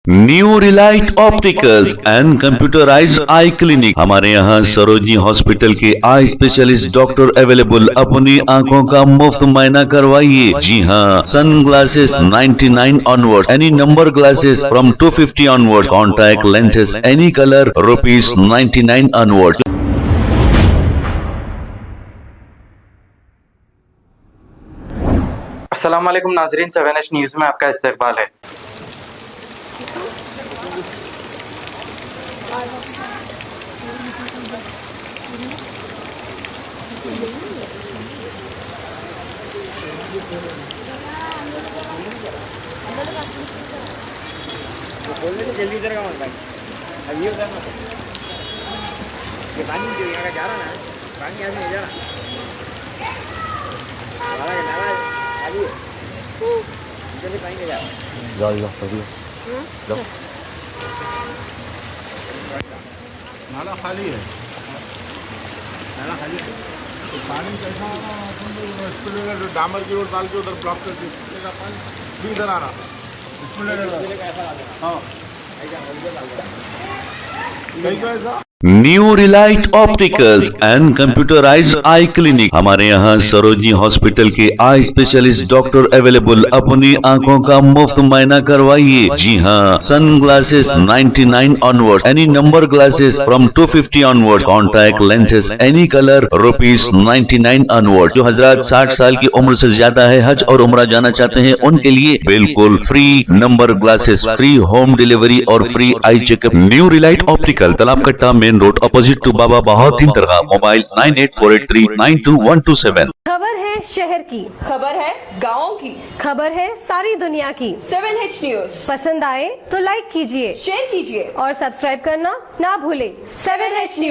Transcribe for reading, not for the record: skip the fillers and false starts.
New Relight opticals and computerised I clinic. हमारे यहाँ Sarojini hospital के आई स्पेशलिस्ट डॉक्टर अवेलेबल। अपनी आंखों का मुफ्त मुआयना करवाइए। जी हाँ, sun glasses 99 onward, any number glasses from 250 onward, contact lenses any colour ₹99 onward. अस्सलाम वालेकुम नाजरीन, 7H न्यूज़ में आपका इस्तकबाल है। जल्दी उधर का मत अब ये उधर मत ये पानी जो यहाँ का जा रहा ना, पानी यहाँ से नहीं जा रहा नाला खाली है, इधर से पानी नहीं जा रहा। जाओ नाला खाली है, नाला खाली है। तो पानी कैसा स्कूल डामर की रोड डाल के उधर ब्लॉक कर दी, पानी भी इधर आ रहा स्कूल। हाँ ऐसा new Relight opticals and computerised I clinic. हमारे यहाँ सरोजनी हॉस्पिटल के आई स्पेशलिस्ट डॉक्टर अवेलेबल। अपनी आंखों का मुफ्त मुआयना करवाइए। जी हाँ, sun glasses 99 onward, any number glasses from 250 onward, contact lenses any colour ₹99 onward. जो हजरात 60 साल की उम्र से ज्यादा है, हज और उम्रा जाना चाहते हैं, उनके लिए बिल्कुल free number glasses, free home delivery और free eye checkup. New Relite optical, Talab Katta, main road, opposite to Baba Bahauddin दरगाह। मोबाइल 9848392127। खबर है शहर की, खबर है गाँव की, खबर है सारी दुनिया की। 7H न्यूज़ पसंद आए तो लाइक कीजिए, शेयर कीजिए और सब्सक्राइब करना ना भूले। 7H news.